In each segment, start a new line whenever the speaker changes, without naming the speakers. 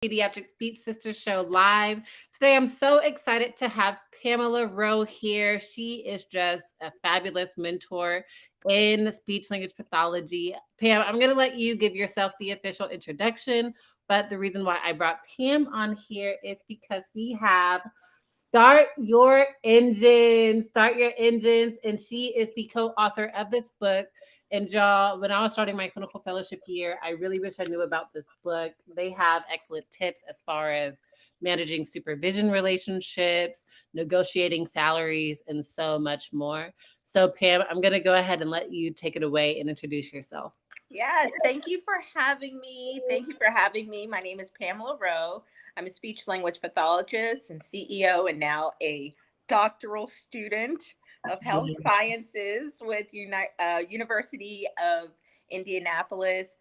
Pediatric Speech Sister Show live. Today, I'm so excited to have Pamela Rowe here. She is just a fabulous mentor in speech language pathology. Pam, I'm going to let you give yourself the official introduction, but the reason why I brought Pam on here is because we have Start Your Engines, Start Your Engines, and she is the co-author of this book. And y'all, when I was starting my clinical fellowship year, I really wish I knew about this book. They have excellent tips as far as managing supervision relationships, negotiating salaries, and so much more. So, Pam, I'm going to go ahead and let you take it away and introduce yourself.
Yes, thank you for having me. Thank you for having me. My name is Pamela Rowe. I'm a speech language pathologist and CEO, and now a doctoral student of health sciences with University of Indianapolis.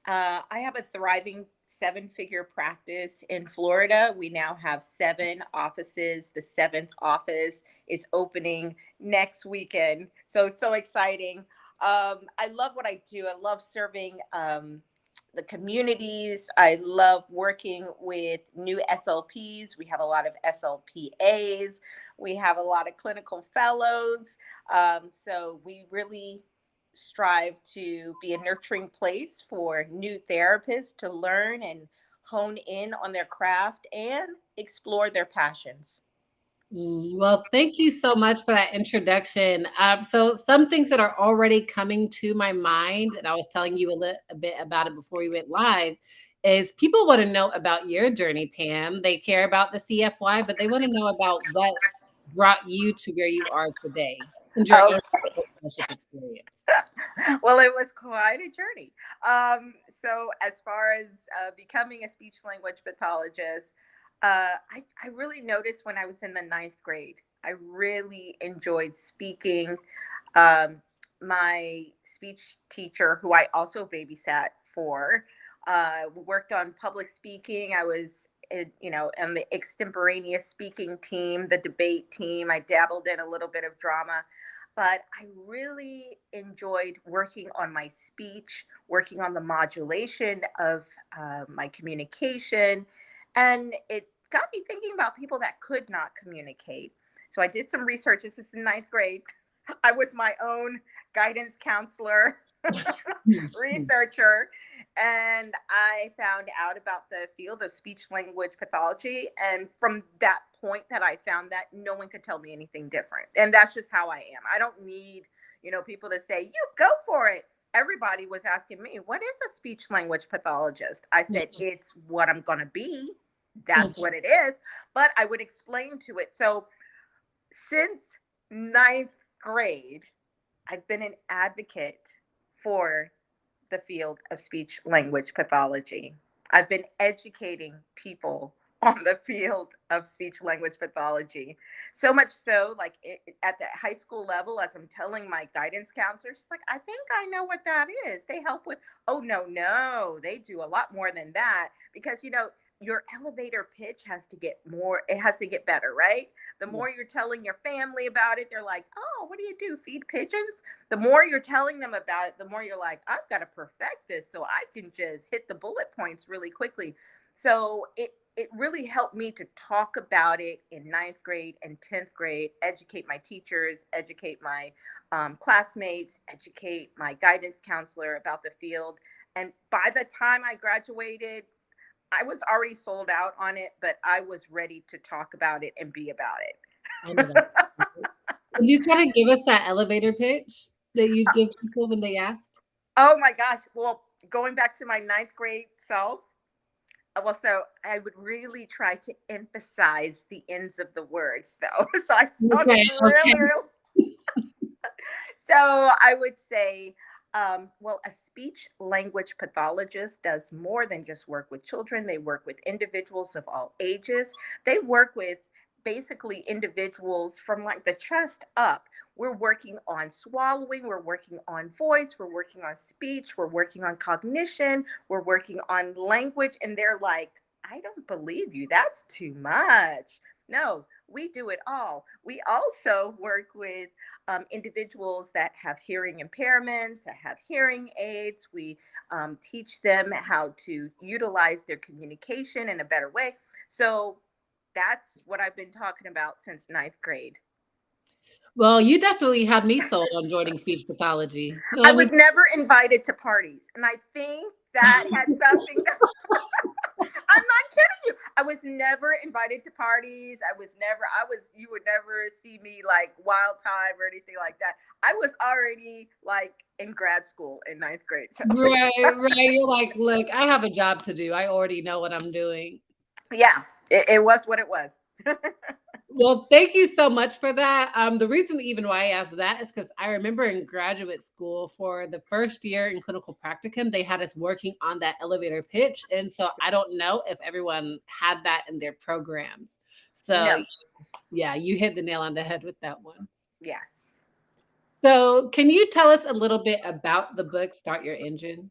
I have a thriving seven-figure practice in Florida. We now have 7 offices. The 7th office is opening next weekend. So exciting. I love what I do. I love serving the communities. I love working with new SLPs. We have a lot of SLPAs. We have a lot of clinical fellows. So we really strive to be a nurturing place for new therapists to learn and hone in on their craft and explore their passions.
Well, thank you so much for that introduction. So some things that are already coming to my mind, and I was telling you a bit about it before we went live, is people want to know about your journey, Pam. They care about the CFY, but they want to know about what brought you to where you are today and your own
Okay.
fellowship experience.
Well, it was quite a journey. So, as far as becoming a speech language pathologist, I really noticed when I was in the 9th grade, I really enjoyed speaking. Um, my speech teacher, who I also babysat for, worked on public speaking. I was, on the extemporaneous speaking team, the debate team. I dabbled in a little bit of drama, but I really enjoyed working on my speech, working on the modulation of my communication. And it got me thinking about people that could not communicate. So I did some research. This is in 9th grade. I was my own guidance counselor, researcher, and I found out about the field of speech language pathology. And from that point that I found that, no one could tell me anything different. And that's just how I am. I don't need, people to say, you go for it. Everybody was asking me, what is a speech language pathologist? I said, it's what I'm going to be. That's what it is. But I would explain to it. So since 9th grade, I've been an advocate for the field of speech language pathology. I've been educating people on the field of speech language pathology. So much so, like at the high school level, as I'm telling my guidance counselors, like, I think I know what that is. They help with, oh, no, they do a lot more than that because, your elevator pitch has to get more, it has to get better, right? The more you're telling your family about it, they're like, oh, what do you do? Feed pigeons? The more you're telling them about it, the more you're like, I've got to perfect this so I can just hit the bullet points really quickly. So it really helped me to talk about it in 9th grade and 10th grade, educate my teachers, educate my classmates, educate my guidance counselor about the field. And by the time I graduated, I was already sold out on it, but I was ready to talk about it and be about it.
I know that. Could you kind of give us that elevator pitch that you give people when they asked?
Oh my gosh. Well, going back to my 9th grade self, well, so I would really try to emphasize the ends of the words, though. So I sounded
Okay, okay.
really, really. So I would say, well, a speech language pathologist does more than just work with children. They work with individuals of all ages. They work with basically individuals from like the chest up. We're working on swallowing, we're working on voice, we're working on speech, we're working on cognition, we're working on language. And they're like, I don't believe you. That's too much. No, we do it all. We also work with individuals that have hearing impairments, that have hearing aids. We teach them how to utilize their communication in a better way. So that's what I've been talking about since ninth grade.
Well, you definitely have me sold on joining speech pathology.
I
Let
was
me
never invited to parties, and I think that had something to I'm not kidding you. I was never invited to parties. You would never see me like wild time or anything like that. I was already like in grad school in ninth grade. So,
Right, right. You're like, "Look, I have a job to do. I already know what I'm doing."
yeah, it was what it was.
Well, thank you so much for that. The reason even why I asked that is because I remember in graduate school for the first year in clinical practicum, they had us working on that elevator pitch. And so I don't know if everyone had that in their programs. So
No,
yeah, you hit the nail on the head with that one.
yes.
So can you tell us a little bit about the book, Start Your Engines?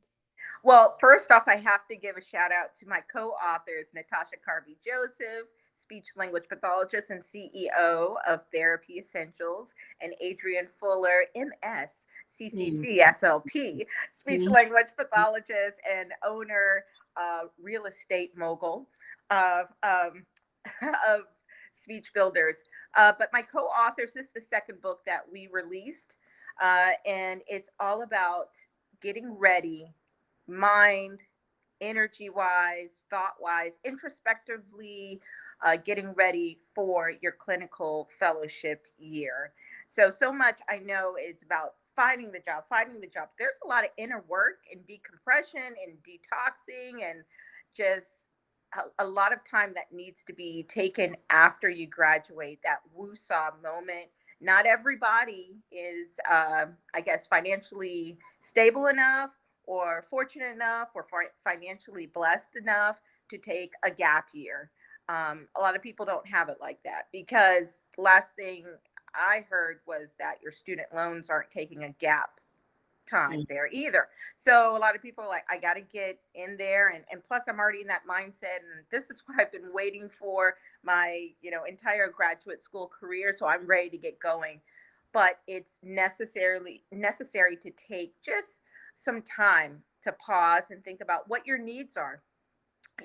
Well, first off, I have to give a shout out to my co authors, Natasha Carvey Joseph, speech language pathologist and CEO of Therapy Essentials, and Adrian Fuller, MS,
Mm,
CCC-SLP, speech
mm,
language pathologist and owner, real estate mogul of, of Speech Builders. But my co authors, this is the second book that we released, and it's all about getting ready mind, energy wise, thought wise, introspectively getting ready for your clinical fellowship year. So much I know it's about finding the job, finding the job. There's a lot of inner work and decompression and detoxing and just a lot of time that needs to be taken after you graduate, that woo-saw moment. Not everybody is, I guess, financially stable enough or fortunate enough or financially blessed enough to take a gap year. A lot of people don't have it like that because last thing I heard was that your student loans aren't taking a gap time
mm.
there either. So a lot of people are like, I got to get in there. And plus I'm already in that mindset. And this is what I've been waiting for my, entire graduate school career. So I'm ready to get going. But it's necessary to take just some time to pause and think about what your needs are.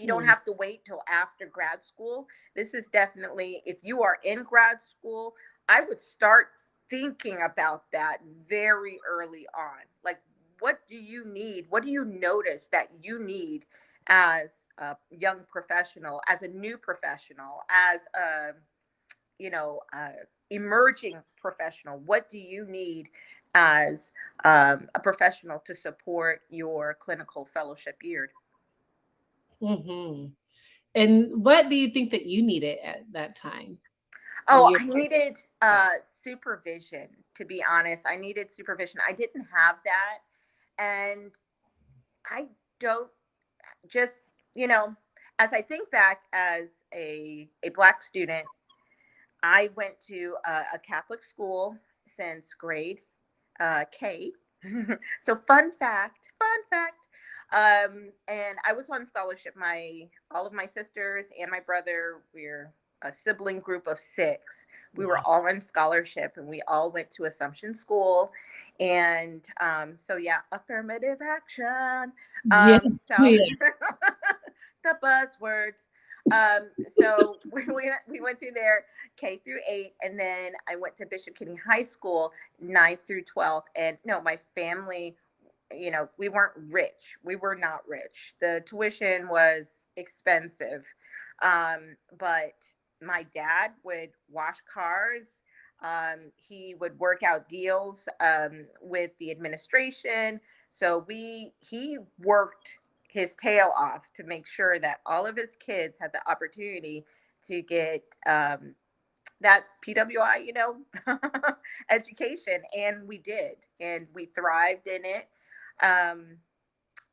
You don't
Mm,
have to wait till after grad school. This is definitely, if you are in grad school, I would start thinking about that very early on. Like, what do you need? What do you notice that you need as a young professional, as a new professional, as a, emerging professional? What do you need as a professional to support your clinical fellowship year?
mhm. And what do you think that you needed at that time when
Oh,
you're
I needed
grad
supervision, to be honest. I needed supervision. I didn't have that. And I don't just, as I think back as a Black student, I went to a Catholic school since grade K. So fun fact. And I was on scholarship. All of my sisters and my brother, we're a sibling group of six. We were
Wow.
all on scholarship, and we all went to Assumption School. And so yeah, affirmative action.
Yeah,
So
yeah.
the buzzwords. So we went through there K through 8, and then I went to Bishop Kenny High School 9th through 12th. And no, my family, we weren't rich. We were not rich. The tuition was expensive. But my dad would wash cars. He would work out deals with the administration. So he worked his tail off to make sure that all of his kids had the opportunity to get that PWI, education. And we did, and we thrived in it. Um,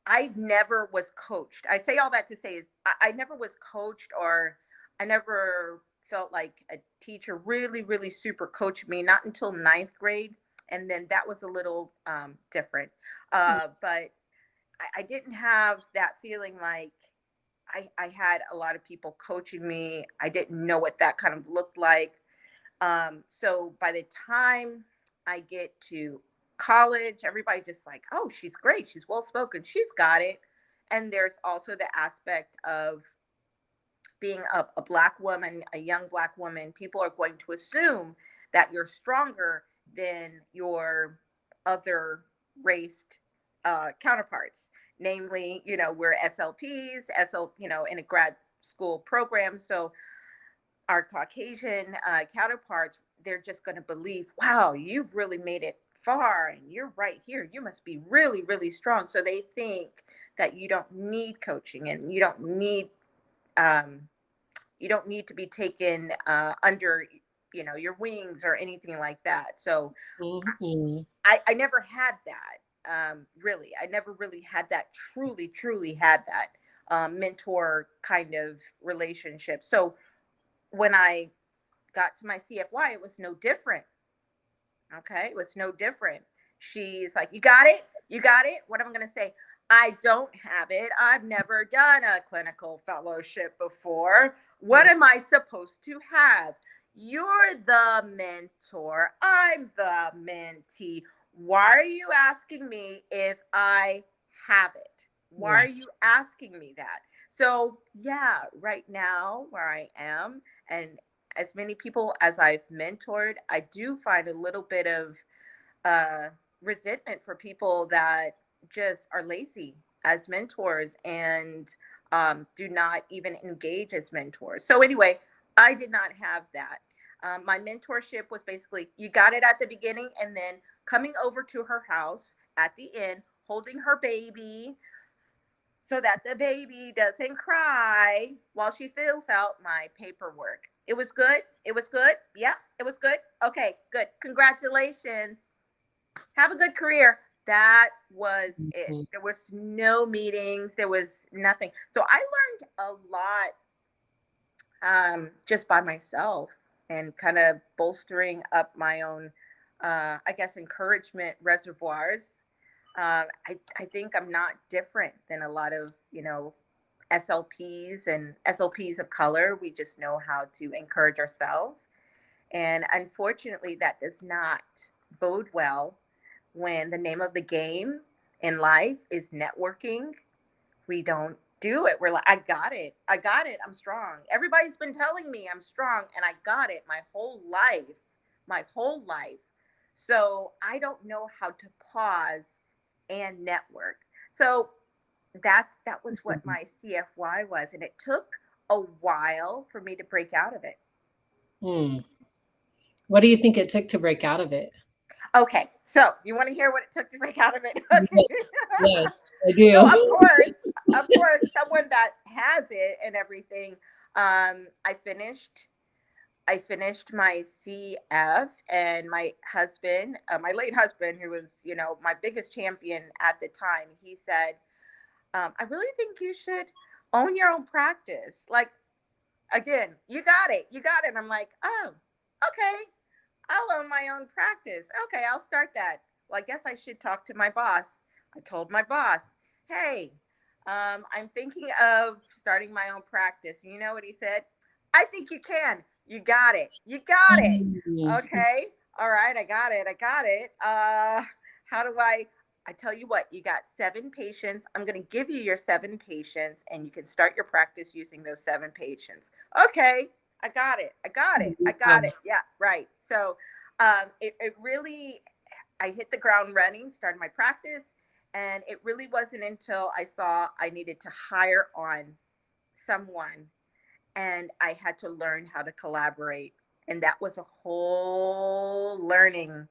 I never was coached. I say all that to say is I never was coached, or I never felt like a teacher really, really super coached me, not until ninth grade. And then that was a little different. But I didn't have that feeling like I had a lot of people coaching me. I didn't know what that kind of looked like. So by the time I get to college, everybody just like, oh, she's great. She's well spoken. She's got it. And there's also the aspect of being a black woman, a young black woman. People are going to assume that you're stronger than your other raced counterparts. Namely, we're SLPs, in a grad school program. So our Caucasian counterparts, they're just going to believe, wow, you've really made it far and you're right here. You must be really, really strong. So they think that you don't need coaching and um, you don't need to be taken under, your wings or anything like that. So
Mhm.
I never had that. Really, I never really had that. Truly had that mentor kind of relationship. So when I got to my CFY, it was no different. Okay, it was no different. She's like, "You got it? You got it?" What am I going to say? I don't have it. I've never done a clinical fellowship before. What
Yeah.
am I supposed to have? You're the mentor. I'm the mentee. Why are you asking me if I have it? Why are
Right.
you asking me that? So, yeah, right now where I am, and as many people as I've mentored, I do find a little bit of uh, resentment for people that just are lazy as mentors and do not even engage as mentors. So, anyway, I did not have that. My mentorship was basically you got it at the beginning and then coming over to her house at the end, holding her baby, so that the baby doesn't cry while she fills out my paperwork. It was good. It was good. Yeah, it was good. Okay, good. Congratulations. Have a good career. That was it.
Mhm.
There was no meetings. There was nothing. So I learned a lot just by myself and kind of bolstering up my own, I guess, encouragement reservoirs. I think I'm not different than a lot of, SLPs and SLPs of color. We just know how to encourage ourselves. And unfortunately, that does not bode well when the name of the game in life is networking. We don't do it. We're like, I got it. I got it. I'm strong. Everybody's been telling me I'm strong, and I got it my whole life. My whole life. So I don't know how to pause and network. So that was what my CFY was, and it took a while for me to break out of it.
Mm. What do you think it took to break out of it?
Okay, so you want to hear what it took to break out of it? Okay.
Yes, yes, I
So
do.
of course, someone that has it and everything. I finished my CF, and my husband, my late husband, who was my biggest champion at the time, he said, "I really think you should own your own practice. Like again, you got it, you got it." And I'm like, "Oh, okay." I'll own my own practice. Okay, I'll start that. Well, I guess I should talk to my boss. I told my boss, hey, I'm thinking of starting my own practice. And you know what he said? I think you can. You got it. You got it.
Mm.
Okay. All right. I got it. I got it. How do I tell you what, you got 7 patients. I'm going to give you your 7 patients and you can start your practice using those 7 patients. Okay. I got it. I got it. I got
Wow.
it. Yeah, right. So it really, I hit the ground running, started my practice. And it really wasn't until I saw I needed to hire on someone and I had to learn how to collaborate. And that was a whole learning,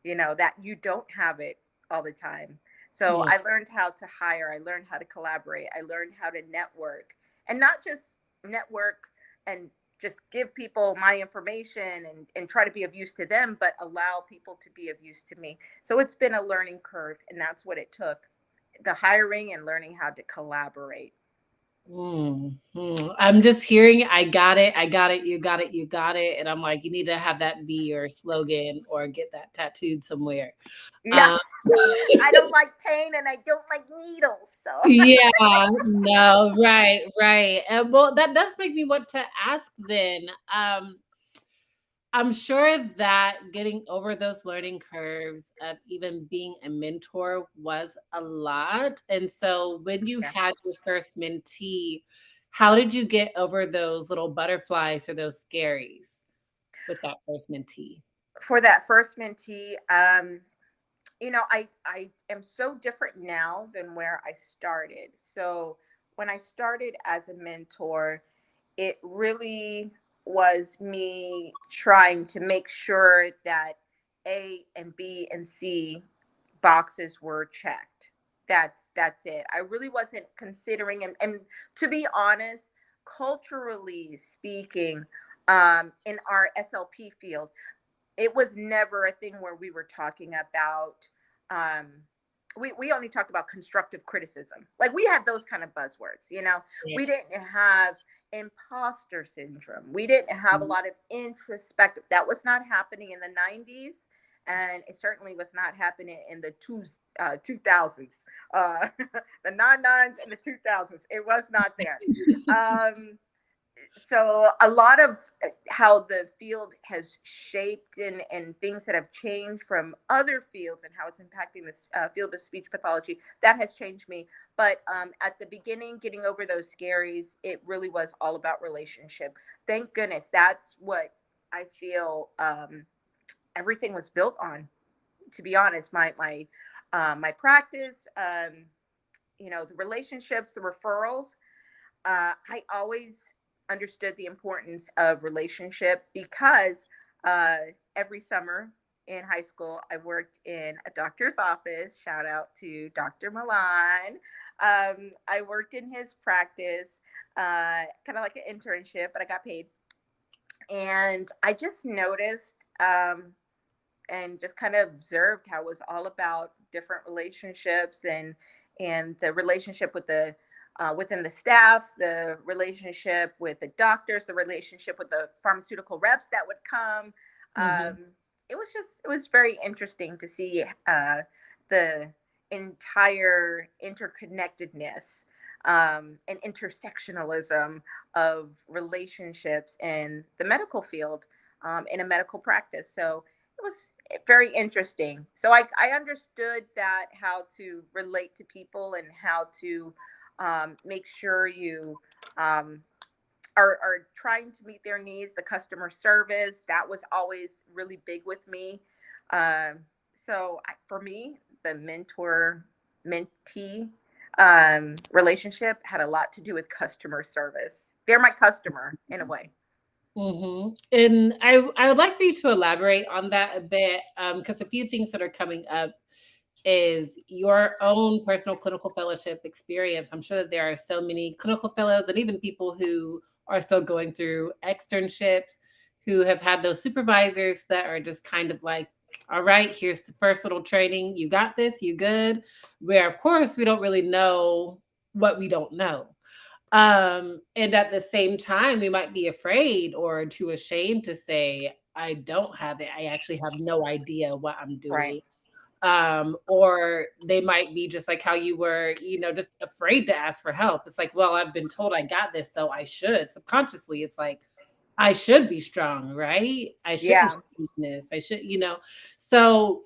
that you don't have it all the time. So
Yeah.
I learned how to hire, I learned how to collaborate, I learned how to network, and not just network and just give people my information and try to be of use to them, but allow people to be of use to me. So it's been a learning curve, and that's what it took, the hiring and learning how to collaborate.
I'm just hearing, I got it, I got it, you got it, you got it. And I'm like, you need to have that be your slogan or get that tattooed somewhere.
Yeah.
Um,
I don't like pain and I don't like needles. So
yeah, no, right, right. And well, that does make me want to ask then. I'm sure that getting over those learning curves of even being a mentor was a lot. And so when you
yeah.
had your first mentee, how did you get over those little butterflies or those scaries with that first mentee?
For that first mentee, I am so different now than where I started. So when I started as a mentor, it really was me trying to make sure that A and B and C boxes were checked. That's it. I really wasn't considering, and to be honest, culturally speaking, in our SLP field, it was never a thing where we were talking about um we only talked about constructive criticism. Like, we had those kind of buzzwords,
Yeah.
we didn't have imposter syndrome, we didn't have a
Mhm.
lot of introspective. That was not happening in the 90s, and it certainly was not happening in the 2000s, uh the 99s and the 2000s. It was not there. um so a lot of how the field has shaped, and things that have changed from other fields and how it's impacting this field of speech pathology, that has changed me. But at the beginning, getting over those scaries, it really was all about relationship. Thank goodness. That's what I feel everything was built on, to be honest. My practice, the relationships, the referrals, I always understood the importance of relationship because uh, every summer in high school, I worked in a doctor's office. Shout out to Dr. Milan. I worked in his practice, kind of like an internship, but I got paid. And I just noticed and just kind of observed how it was all about different relationships, and the relationship with the within the staff, the relationship with the doctors, the relationship with the pharmaceutical reps that would come.
Mhm.
It was very interesting to see the entire interconnectedness and intersectionalism of relationships in the medical field, in a medical practice. So it was very interesting. So I understood that, how to relate to people and how to make sure you um, are trying to meet their needs. The customer service, that was always really big with me. Um, for me, the mentor mentee relationship had a lot to do with customer service. They're my customer in a way.
And I would like for you to elaborate on that a bit, because a few things that are coming up is your own personal clinical fellowship experience. I'm sure that there are so many clinical fellows and even people who are still going through externships who have had those supervisors that are just kind of like, all right, here's the first little training. You got this, you good. Where, of course, we don't really know what we don't know. And at the same time, we might be afraid or too ashamed to say, I don't have it. I actually have no idea what I'm
Right.
doing. Or they might be just like how you were, just afraid to ask for help. It's like, well, I've been told I got this, so I should. Subconsciously, it's like, I should be strong, right? I shouldn't
Yeah.
show weakness. I should, So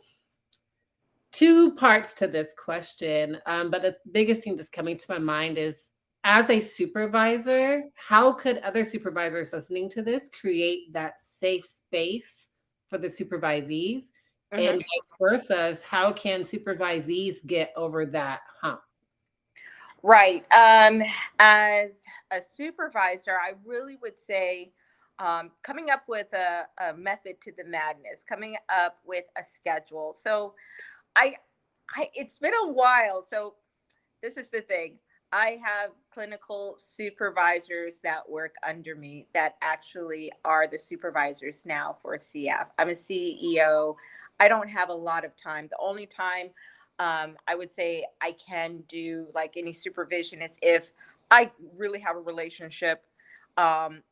two parts to this question, but the biggest thing that's coming to my mind is, as a supervisor, how could other supervisors listening to this create that safe space for the supervisees? And
Hmm.
vice versa, is how can supervisees get over that hump?
Right. As a supervisor, I really would say coming up with a method to the madness, coming up with a schedule. So I, it's been a while. So this is the thing. I have clinical supervisors that work under me that actually are the supervisors now for CF. I'm a CEO. I don't have a lot of time. The only time I would say I can do like any supervision is if I really have a relationship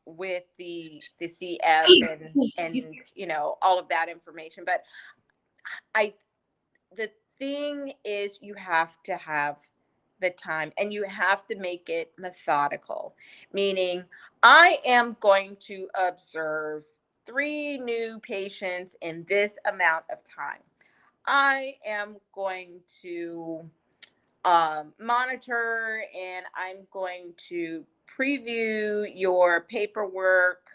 with the CF
Excuse
and
me.
all of that information. But I the thing is, you have to have the time and you have to make it methodical, meaning I am going to observe 3 new patients in this amount of time. I am going to monitor and I'm going to preview your paperwork,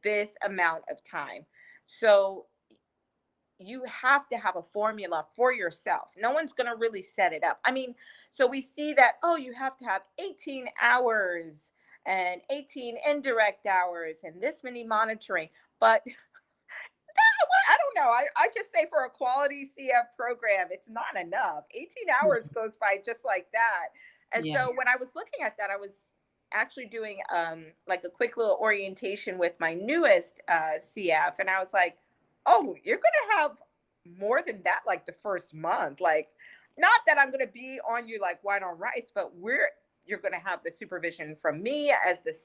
this amount of time. So you have to have a formula for yourself. No one's going to really set it up. I mean, so we see that, oh, you have to have 18 hours and 18 indirect hours and this many monitoring. But I don't know. I just say for a quality CF program, it's not enough. 18 hours goes by just like that. And
Yeah.
so when I was looking at that, I was actually doing like a quick little orientation with my newest CF. And I was like, oh, you're going to have more than that, like the first month. Like, not that I'm going to be on you like white on rice, but you're going to have the supervision from me as this,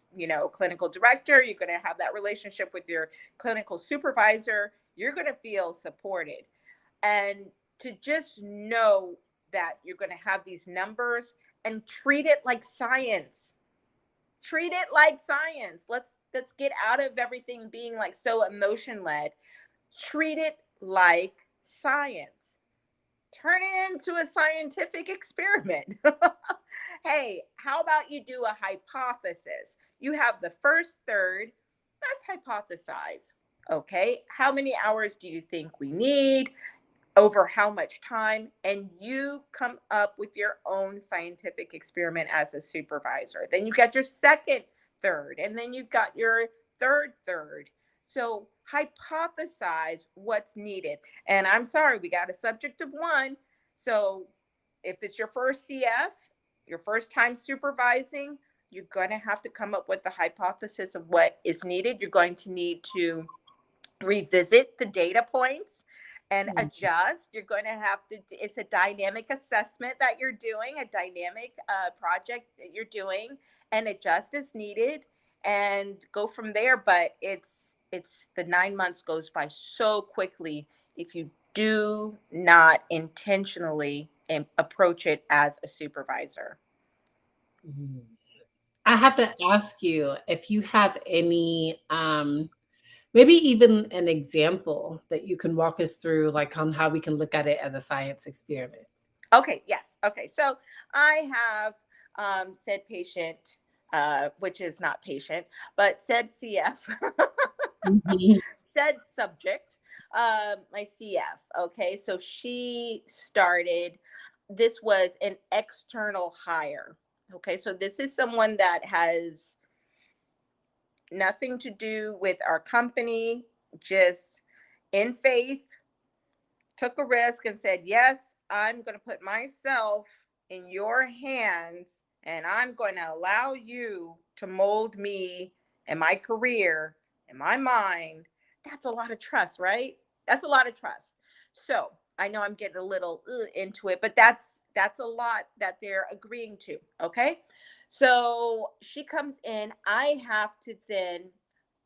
clinical director. You're going to have that relationship with your clinical supervisor. You're going to feel supported. And to just know that you're going to have these numbers and treat it like science. Treat it like science. Let's get out of everything being like so emotion led. Treat it like science. Turn it into a scientific experiment. Hey, how about you do a hypothesis? You have the first third. Let's hypothesize. Okay, how many hours do you think we need? Over how much time? And you come up with your own scientific experiment as a supervisor. Then you got your second third, and then you've got your third. So hypothesize what's needed. And I'm sorry, we got a subject of one. So if it's your first CF, your first time supervising, you're going to have to come up with the hypothesis of what is needed. You're going to need to revisit the data points and
Mm.
adjust. You're going to have to, it's a dynamic assessment that you're doing, a dynamic project that you're doing, and adjust as needed and go from there. But it's the 9 months goes by so quickly if you do not intentionally approach it as a supervisor.
Mhm. I have to ask you if you have any, maybe even an example that you can walk us through, like on how we can look at it as a science experiment.
Okay, yes. Okay, so I have said patient, which is not patient, but said CF,
Mhm.
said subject, my CF. Okay, so she started, this was an external hire. Okay, so this is someone that has nothing to do with our company, just in faith took a risk and said, yes, I'm going to put myself in your hands and I'm going to allow you to mold me and my career and my mind. That's a lot of trust, right? That's a lot of trust. So I know I'm getting a little into it, but that's a lot that they're agreeing to. Okay. So she comes in. I have to then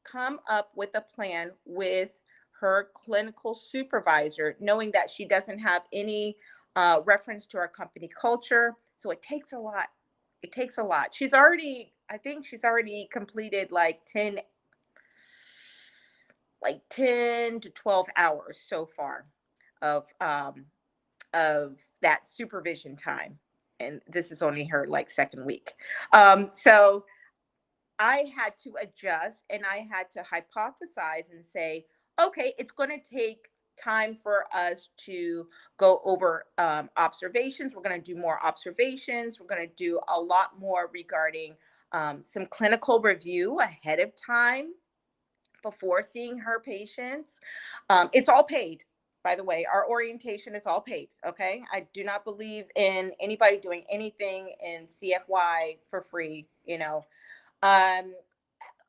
come up with a plan with her clinical supervisor, knowing that she doesn't have any reference to our company culture. So it takes a lot. It takes a lot. I think she's already completed like 10 to 12 hours so far of that supervision time. And this is only her like second week. So I had to adjust and I had to hypothesize and say, okay, it's going to take time for us to go over observations. We're going to do more observations. We're going to do a lot more regarding some clinical review ahead of time before seeing her patients. It's all paid. By the way, our orientation is all paid. Okay. I do not believe in anybody doing anything in CFY for free. Um,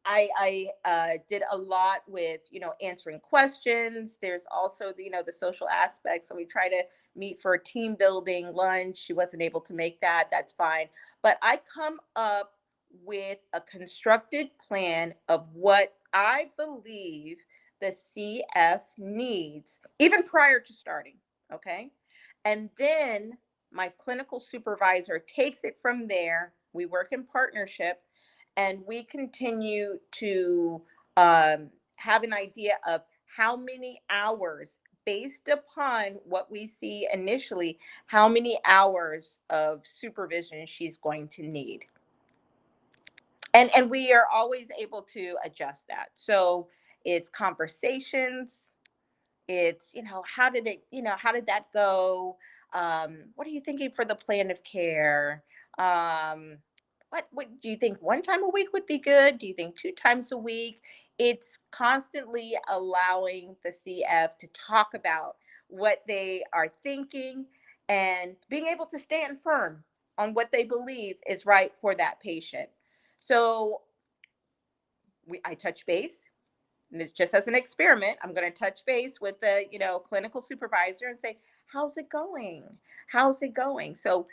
I did a lot with, answering questions. There's also the social aspect. So we try to meet for a team building lunch. She wasn't able to make that. That's fine. But I come up with a constructed plan of what I believe the CF needs, even prior to starting. Okay. And then my clinical supervisor takes it from there. We work in partnership and we continue to have an idea of how many hours, based upon what we see initially, how many hours of supervision she's going to need. And we are always able to adjust that. So it's conversations, it's, how did that go? What are you thinking for the plan of care? Um, what do you think, one time a week would be good? Do you think two times a week? It's constantly allowing the CF to talk about what they are thinking and being able to stand firm on what they believe is right for that patient. So I touch base, and it's just as an experiment. I'm going to touch base with the clinical supervisor and say, how's it going? How's it going? So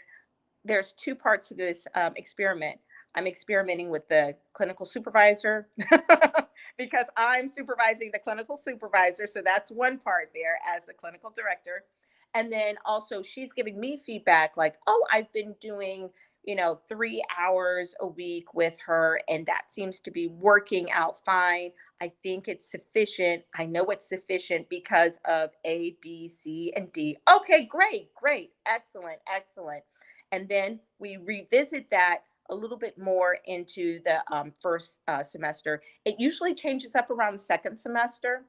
there's two parts to this experiment. I'm experimenting with the clinical supervisor because I'm supervising the clinical supervisor. So that's one part there as the clinical director. And then also she's giving me feedback like, oh, I've been doing, 3 hours a week with her, and that seems to be working out fine. I think it's sufficient. I know it's sufficient because of A, B, C, and D. Okay, great, great, excellent, excellent. And then we revisit that a little bit more into the first semester. It usually changes up around the second semester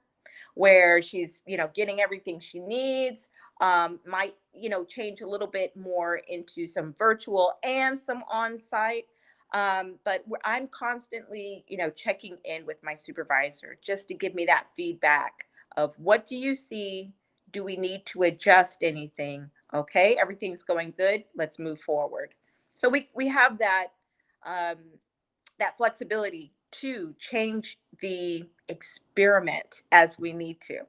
where she's, getting everything she needs. Might, change a little bit more into some virtual and some on-site. But I'm constantly, checking in with my supervisor just to give me that feedback of what do you see? Do we need to adjust anything? Okay, everything's going good. Let's move forward. So we have um, that flexibility to change the experiment as we need to,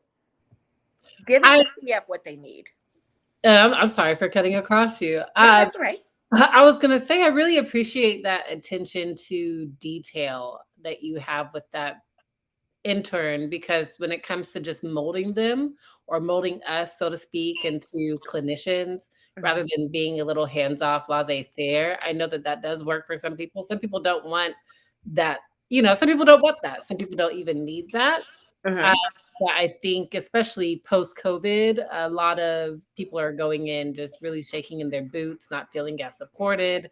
giving
I
the CF what they need.
I'm sorry for cutting across you.
That's right.
I was gonna say I really appreciate that attention to detail that you have with that intern, because when it comes to just molding them or molding us, so to speak, into clinicians rather
Mhm.
than being a little hands-off, laissez-faire, I know that that does work for some people. Some people don't want that, some people don't want that. Some people don't even need that. Uh,
Mhm.
but I think especially post-COVID, a lot of people are going in just really shaking in their boots, not feeling as supported.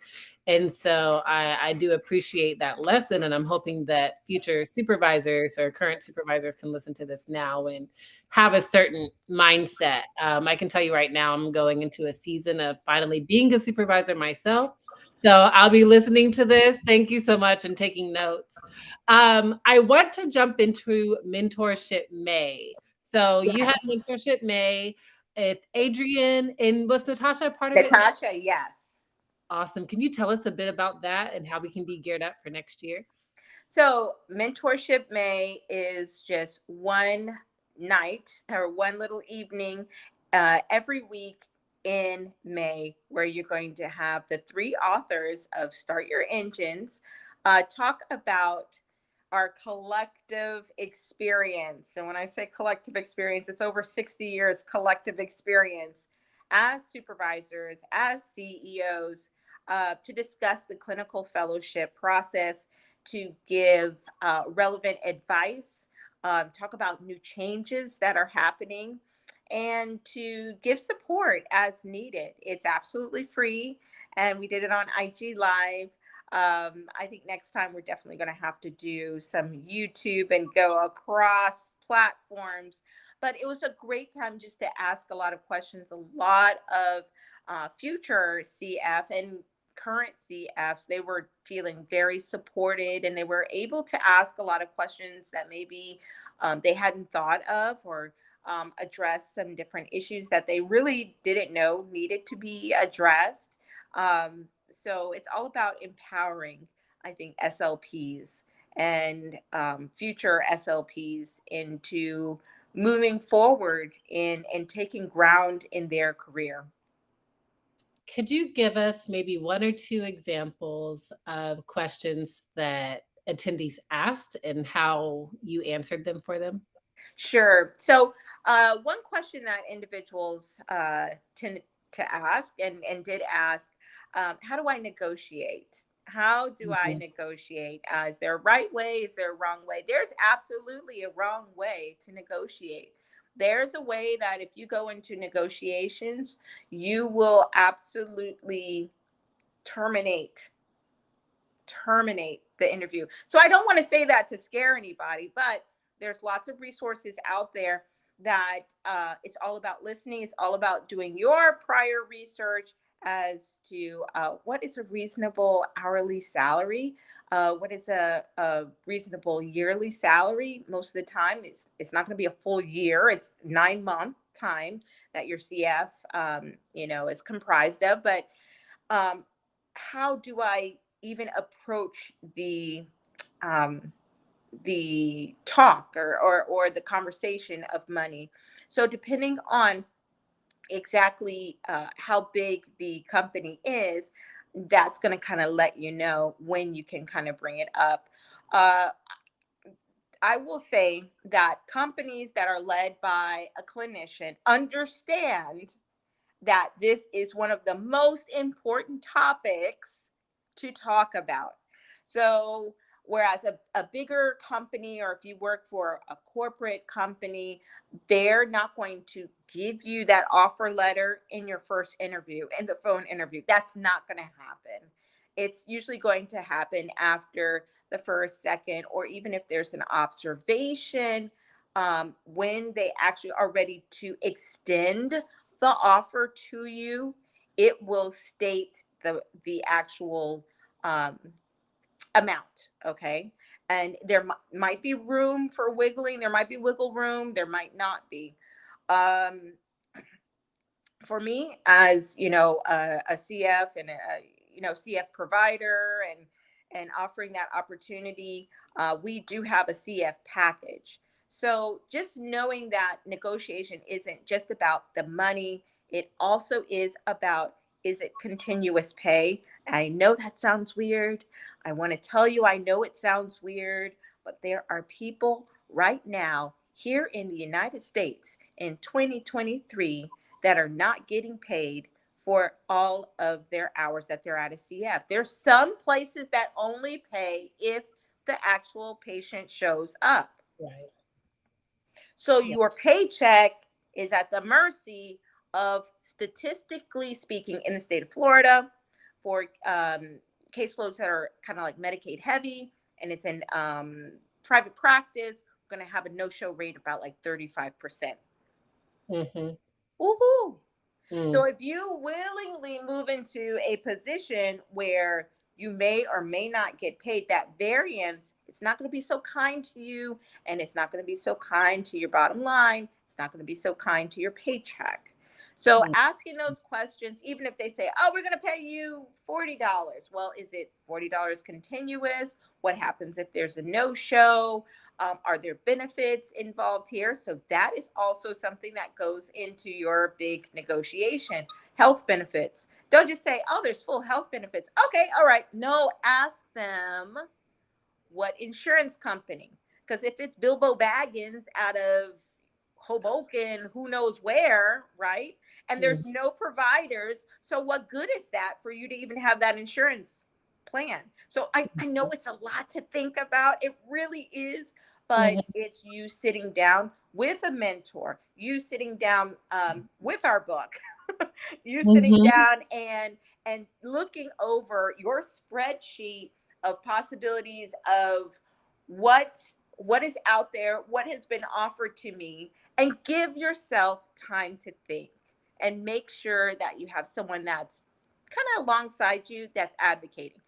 And so I do appreciate that lesson. And I'm hoping that future supervisors or current supervisors can listen to this now and have a certain mindset. I can tell you right now, I'm going into a season of finally being a supervisor myself. So I'll be listening to this. Thank you so much and taking notes. I want to jump into Mentorship May. So you
Yeah.
had Mentorship May. It's Adrian, and was Natasha a part of it?
Natasha, yes.
Awesome. Can you tell us a bit about that and how we can be geared up for next year?
So, Mentorship May is just one night or one little evening every week in May, where you're going to have the three authors of Start Your Engines talk about our collective experience. And when I say collective experience, it's over 60 years collective experience as supervisors, as CEOs, to discuss the clinical fellowship process, to give relevant advice, talk about new changes that are happening, and to give support as needed. It's absolutely free, and we did it on IG Live. I think next time we're definitely going to have to do some YouTube and go across platforms. But it was a great time just to ask a lot of questions, a lot of future CF and current CFs. They were feeling very supported, and they were able to ask a lot of questions that maybe they hadn't thought of, or address some different issues that they really didn't know needed to be addressed. So it's all about empowering, I think, SLPs and future SLPs into moving forward in taking ground in their career.
Could you give us maybe one or two examples of questions that attendees asked and how you answered them for them?
Sure. So, one question that individuals tend to ask and did ask, how do I negotiate? How do I
Mhm.
negotiate? Is there a right way? Is there a wrong way? There's absolutely a wrong way to negotiate. There's a way that if you go into negotiations, you will absolutely terminate the interview. So I don't want to say that to scare anybody, but there's lots of resources out there that it's all about listening. It's all about doing your prior research as to what is a reasonable hourly salary, what is a reasonable yearly salary. Most of the time, it's not going to be a full year. It's 9 month time that your CF, is comprised of. But um, how do I even approach um, the talk or the conversation of money? So depending on exactly how big the company is, that's going to kind of let you know when you can kind of bring it up. Uh, I will say that companies that are led by a clinician understand that this is one of the most important topics to talk about. So, whereas a bigger company, or if you work for a corporate company, they're not going to give you that offer letter in your first interview, in the phone interview. That's not going to happen. It's usually going to happen after the first, second, or even if there's an observation, when they actually are ready to extend the offer to you, it will state the actual um, amount. Okay, and there might be room for wiggling. There might be wiggle room. There might not be. Um, for me, as a CF and a CF provider, and offering that opportunity, we do have a CF package. So just knowing that negotiation isn't just about the money, it also is about, is it continuous pay? I know that sounds weird. I want to tell you, I know it sounds weird, but there are people right now here in the United States in 2023 that are not getting paid for all of their hours that they're at a CF. There's some places that only pay if the actual patient shows up.
Right.
So
Yeah.
your paycheck is at the mercy of, statistically speaking, in the state of Florida, for caseloads that are kind of like Medicaid heavy, and it's in private practice, going to have a no-show rate about like 35%.
Mhm.
Woohoo! So
Mm.
if you willingly move into a position where you may or may not get paid, that variance, it's not going to be so kind to you, and it's not going to be so kind to your bottom line. It's not going to be so kind to your paycheck. So
Mm.
asking those questions, even if they say, "Oh, we're going to pay you $40." Well, is it $40 continuous? What happens if there's a no-show? Are there benefits involved here? So that is also something that goes into your big negotiation. Health benefits. Don't just say, "Oh, there's full health benefits." Okay, all right. No, ask them what insurance company. Because if it's Bilbo Baggins out of Hoboken, who knows where, right? And
Mm.
there's no providers. So what good is that for you to even have that insurance plan? So I know it's a lot to think about. It really is. But
Mhm.
it's you sitting down with a mentor, you sitting down with our book, you sitting
Mhm.
down and looking over your spreadsheet of possibilities of what what is out there, what has been offered to me, and give yourself time to think, and make sure that you have someone that's kind of alongside you that's advocating.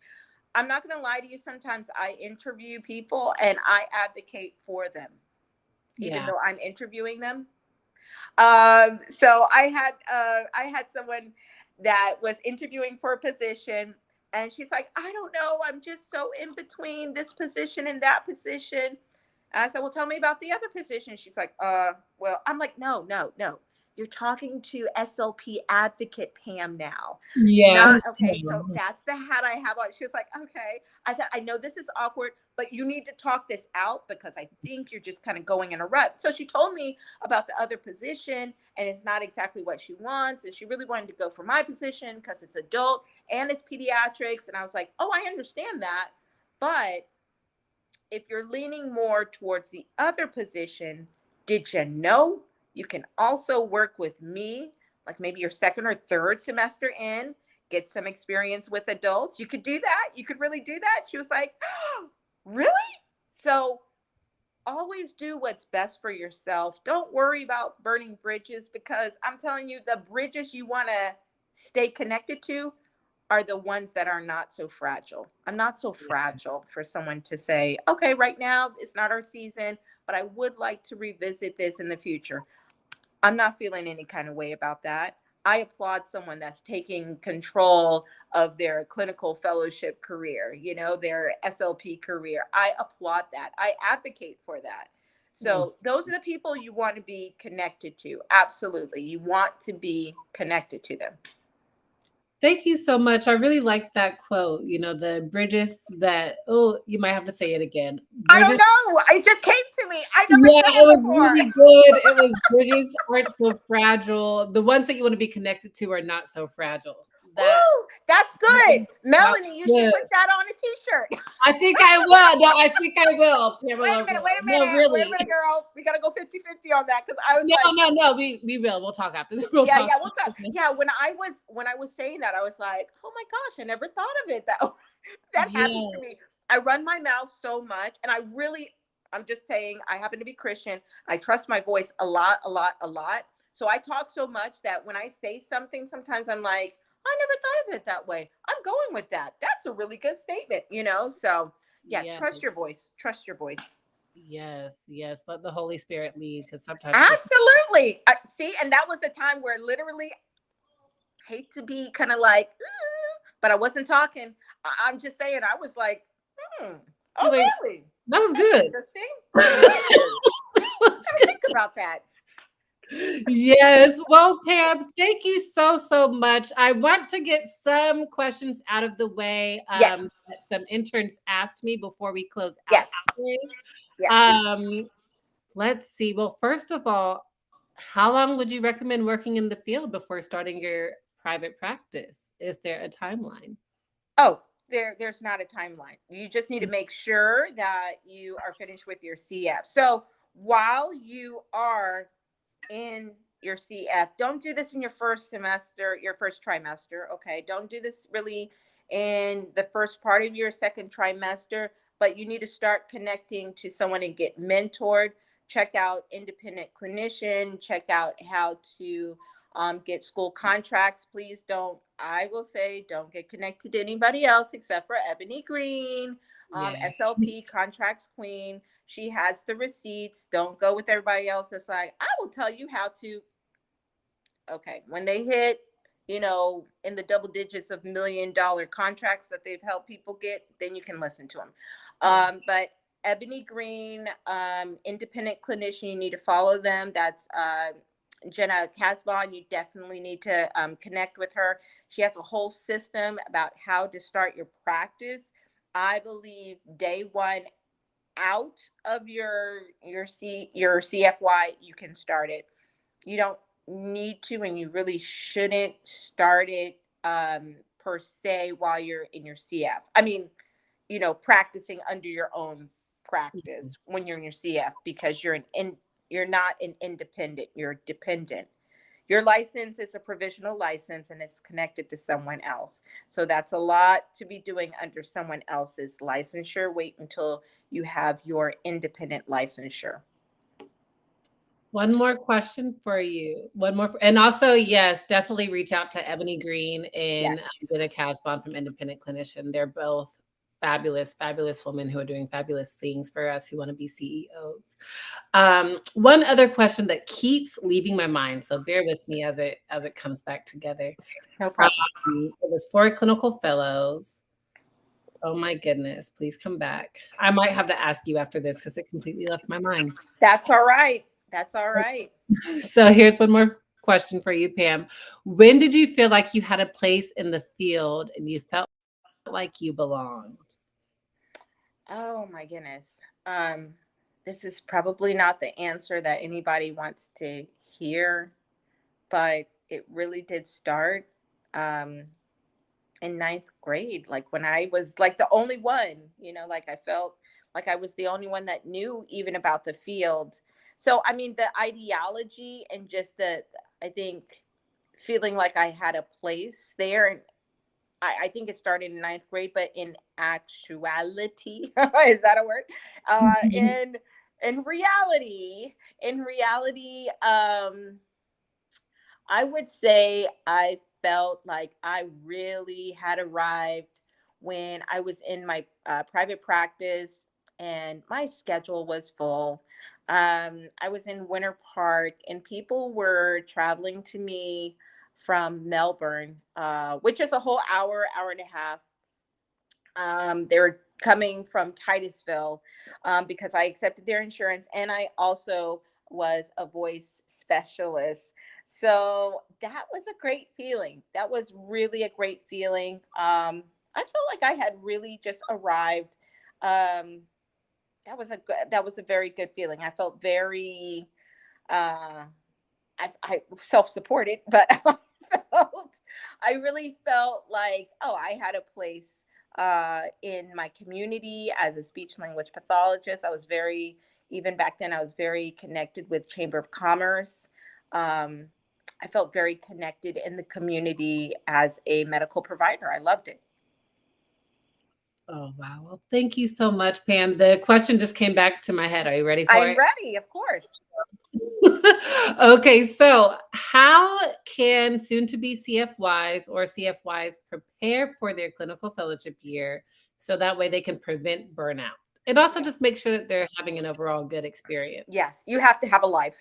I'm not going to lie to you, sometimes I interview people and I advocate for them even
Yeah.
though I'm interviewing them. So I had someone that was interviewing for a position. And she's like, I don't know. I'm just so in between this position and that position. I said, well, tell me about the other position. She's like, well, I'm like, no, no, no. You're talking to SLP advocate Pam now. Not
Yes.
okay. So that's the hat I have on. She was like, okay. I said, I know this is awkward, but you need to talk this out because I think you're just kind of going in a rut. So she told me about the other position, and it's not exactly what she wants. And she really wanted to go for my position because it's adult and it's pediatrics. And I was like, oh, I understand that. But if you're leaning more towards the other position, did you know you can also work with me, like maybe your second or third semester in, get some experience with adults? You could do that. You could really do that. She was like, oh, really? So always do what's best for yourself. Don't worry about burning bridges, because I'm telling you, the bridges you want to stay connected to are the ones that are not so fragile. I'm not so fragile for someone to say, okay, right now it's not our season, but I would like to revisit this in the future. I'm not feeling any kind of way about that. I applaud someone that's taking control of their clinical fellowship career, their SLP career. I applaud that. I advocate for that. So those are the people you want to be connected to. Absolutely. You want to be connected to them.
Thank you so much. I really like that quote. The bridges that, you might have to say it again.
I don't
Bridges.
know. It just came to me. I never
Yeah,
said
it
it
was
before.
really good. It was bridges aren't so fragile. The ones that you want to be connected to are not so fragile.
Ooh, that's good. Melanie, you should put that on a t-shirt.
I think I will. No, I think I will.
Wait a minute.
No, really.
Wait a minute, girl. We got to go 50-50 on that, because I was
No. We will. We'll talk after this.
We'll talk. Yeah, when I was saying that, I was like, oh my gosh, I never thought of it that happened to me. I run my mouth so much, and I'm just saying, I happen to be Christian. I trust my voice a lot. So I talk so much that when I say something, sometimes I'm like, I never thought of it that way. I'm going with that. That's a really good statement, So yeah, trust your voice. Trust your voice.
Yes. Let the Holy Spirit lead, because sometimes.
Absolutely. See, and that was a time where literally, hate to be kind of like, but I wasn't talking. I'm just saying, I was like, really?
That was good.
Interesting. Let's think about that.
Yes. Well, Pam, thank you so much. I want to get some questions out of the way
Yes.
that some interns asked me before we close
Yes.
out. Yes. Let's see. Well, first of all, how long would you recommend working in the field before starting your private practice? Is there a timeline?
Oh, there's not a timeline. You just need to make sure that you are finished with your CF. So while you are in your CF, don't do this in your first semester, your first trimester. Okay. Don't do this really in the first part of your second trimester, but you need to start connecting to someone and get mentored. Check out independent clinician, check out how to get school contracts. Please don't get connected to anybody else except for Ebony Green, SLP contracts queen. She has the receipts. Don't go with everybody else that's like, I will tell you how to. Okay, when they hit, in the double digits of $1 million contracts that they've helped people get, then you can listen to them. But Ebony Green, independent clinician, you need to follow them. That's Jenna Casbon. You definitely need to connect with her. She has a whole system about how to start your practice. I believe day one out of your CFY, you can start it. You don't need to, and you really shouldn't start it per se while you're in your CF. I mean, practicing under your own practice when you're in your CF, because you're not an independent, you're dependent. Your license is a provisional license and it's connected to someone else. So that's a lot to be doing under someone else's licensure. Wait until you have your independent licensure.
One more question for you. And also, yes, definitely reach out to Ebony Green and Jenna Casbon from Independent Clinician. They're both fabulous women who are doing fabulous things for us who want to be CEOs. One other question that keeps leaving my mind, so bear with me as it comes back together.
No problem.
It was 4 clinical fellows. Oh my goodness, please come back. I might have to ask you after this because it completely left my mind.
That's all right. That's all right.
So here's one more question for you, Pam. When did you feel like you had a place in the field and you felt like you belonged?
Oh my goodness. Um, this is probably not the answer that anybody wants to hear, but it really did start um, in ninth grade. Like when I was like the only one, like I felt like I was the only one that knew even about the field. So, I mean, the ideology and just I think, feeling like I had a place there. And I think it started in ninth grade, but in actuality, is that a word?
Mhm.
In reality, I would say I felt like I really had arrived when I was in my private practice and my schedule was full. I was in Winter Park and people were traveling to me from Melbourne, which is a whole hour, hour and a half. They were coming from Titusville because I accepted their insurance and I also was a voice specialist. So that was a great feeling. That was really a great feeling. I felt like I had really just arrived. Um, that was a very good feeling. I felt very uh, I self-supported, but I really felt like, oh, I had a place in my community as a speech language pathologist. I was very, even back then, I was very connected with Chamber of Commerce. Um, I felt very connected in the community as a medical provider. I loved it.
Oh, wow. Well, thank you so much, Pam. The question just came back to my head. Are you ready for
I'm
it?
ready, of course.
Okay, so how can soon to be CFYs or CFYs prepare for their clinical fellowship year so that way they can prevent burnout and also
Yeah.
just make sure that they're having an overall good experience?
Yes, you have to have a life.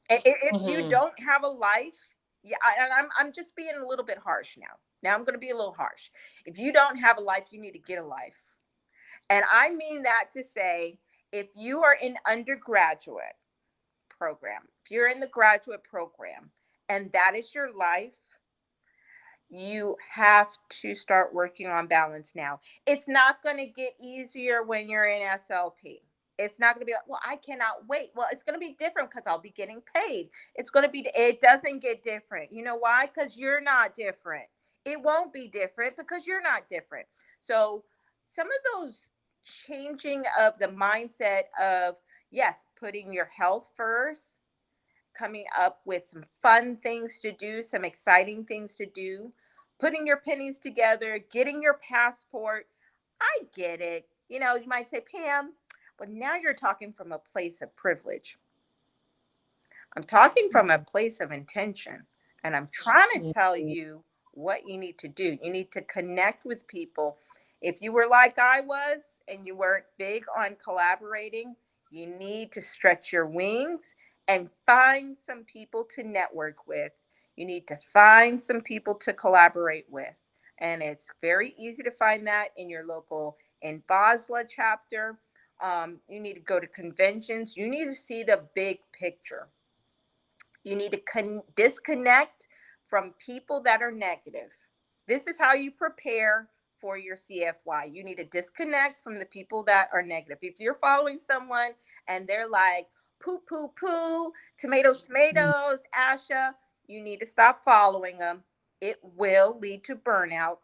If you
Mhm.
don't have a life, yeah, and I'm just being a little bit harsh now. Now I'm going to be a little harsh. If you don't have a life, you need to get a life. And I mean that to say, if you are in undergraduate program, if you're in the graduate program, and that is your life, you have to start working on balance now. It's not going to get easier when you're in SLP. It's not going to be like, well, I cannot wait. Well, it's going to be different because I'll be getting paid. It doesn't get different. You know why? Because you're not different. It won't be different because you're not different. So, some of those changing of the mindset of, yes, putting your health first, coming up with some fun things to do, some exciting things to do, putting your pennies together, getting your passport. I get it. You might say, Pam, but now you're talking from a place of privilege. I'm talking from a place of intention. And I'm trying to tell
Mhm.
you what you need to do. You need to connect with people. If you were like I was and you weren't big on collaborating, you need to stretch your wings and find some people to network with. You need to find some people to collaborate with. And it's very easy to find that in your local in Basla chapter. You need to go to conventions. You need to see the big picture. You need to disconnect from people that are negative. This is how you prepare for your CFY. You need to disconnect from the people that are negative. If you're following someone and they're like, poo, poo, poo, tomatoes, tomatoes, Asha, you need to stop following them. It will lead to burnout.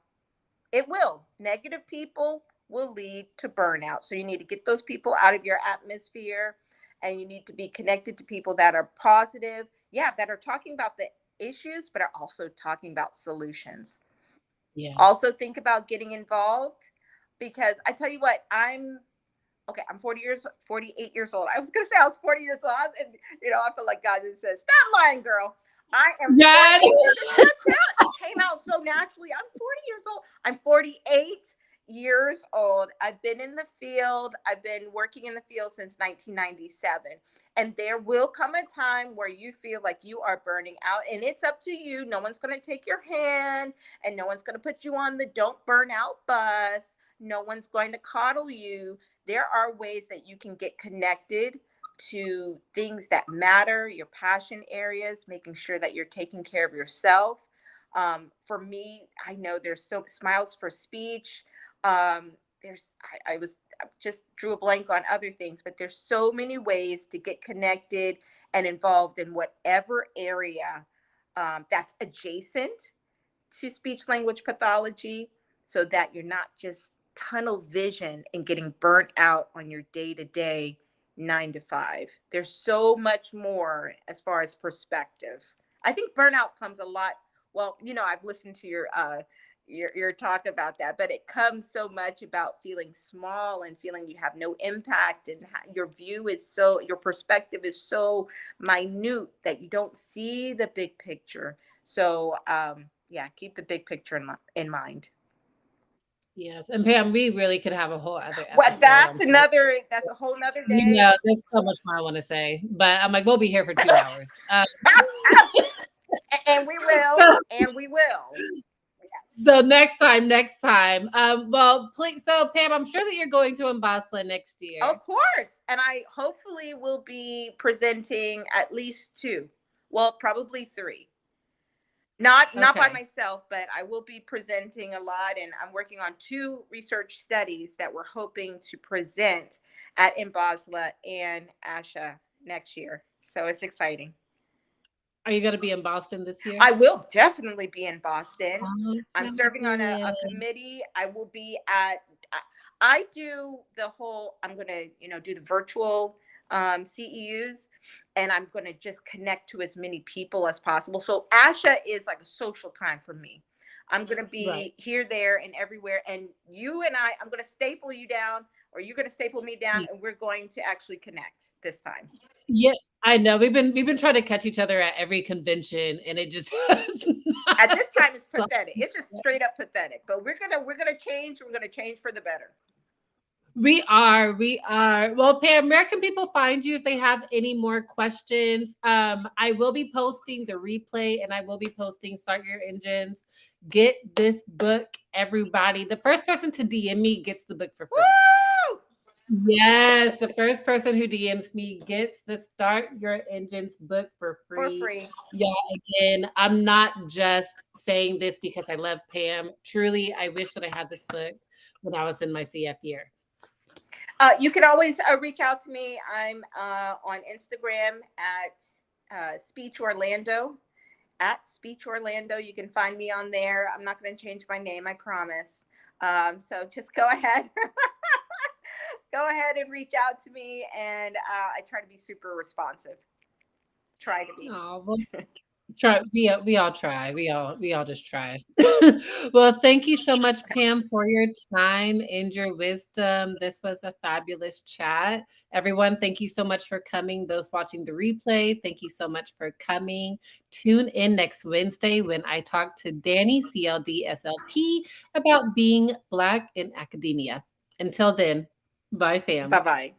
It will. Negative people will lead to burnout. So you need to get those people out of your atmosphere and you need to be connected to people that are positive, yeah, that are talking about the issues, but are also talking about solutions.
Yes.
Also, think about getting involved because I tell you what, I'm 48 years old. I was gonna say I was 40 years old, and I feel like God just says, "Stop lying, girl." I am
Yeah.
40. The truth. It came out so naturally. I'm 40 years old. I'm 48. years old. I've been in the field. I've been working in the field since 1997. And there will come a time where you feel like you are burning out, and it's up to you. No one's going to take your hand, and no one's going to put you on the don't burn out bus. No one's going to coddle you. There are ways that you can get connected to things that matter, your passion areas, making sure that you're taking care of yourself. For me, I know there's so Smiles for Speech. There's I was just drew a blank on other things, but there's so many ways to get connected and involved in whatever area that's adjacent to speech language pathology, so that you're not just tunnel vision and getting burnt out on your day to day 9 to 5. There's so much more as far as perspective. I think burnout comes a lot. Well, I've listened to your talk about that, but it comes so much about feeling small and feeling you have no impact, and your perspective is so minute that you don't see the big picture. So yeah, keep the big picture in mind.
Yes, and Pam, we really could have a whole other
What
episode on porn.
that's a whole nother day.
There's so much more I want to say, but I'm like, we'll be here for 2 hours.
And we will,
So,
and we will.
so next time. Well, please. So Pam, I'm sure that you're going to Mbasla next year.
Of course. And I hopefully will be presenting at least 2. Well, probably 3. Not by myself, but I will be presenting a lot, and I'm working on 2 research studies that we're hoping to present at Mbasla and ASHA next year. So it's exciting.
Are you going to be in Boston this year?
I will definitely be in Boston.
Oh,
I'm serving on a committee. I will be I do the whole, I'm going to, do the virtual CEUs, and I'm going to just connect to as many people as possible. So ASHA is like a social time for me. I'm going to be here, there, and everywhere. And I'm going to staple you down, or you're going to staple me down, and we're going to actually connect this time.
Yeah, I know. We've been trying to catch each other at every convention, and it just
at this time it's pathetic. It's just straight up pathetic. But we're gonna change. We're gonna change for the better.
We are. Well, Pam, where can people find you if they have any more questions? I will be posting the replay, and I will be posting Start Your Engines. Get this book, everybody. The first person to DM me gets the book for free.
Woo!
Yes, the first person who DMs me gets the Start Your Engines book for free.
For free.
Yeah, again, I'm not just saying this because I love Pam. Truly, I wish that I had this book when I was in my CF year.
You can always reach out to me. I'm on Instagram at Speech Orlando. At Speech Orlando. You can find me on there. I'm not going to change my name, I promise. So just go ahead. Go ahead and reach out to me, and I try to be super responsive. Try to be.
Oh, well, we all try. We all just try. Well, thank you so much, Pam, for your time and your wisdom. This was a fabulous chat. Everyone, thank you so much for coming. Those watching the replay, thank you so much for coming. Tune in next Wednesday when I talk to Danny, CLD-SLP, about being Black in academia. Until then, bye, fam.
Bye-bye.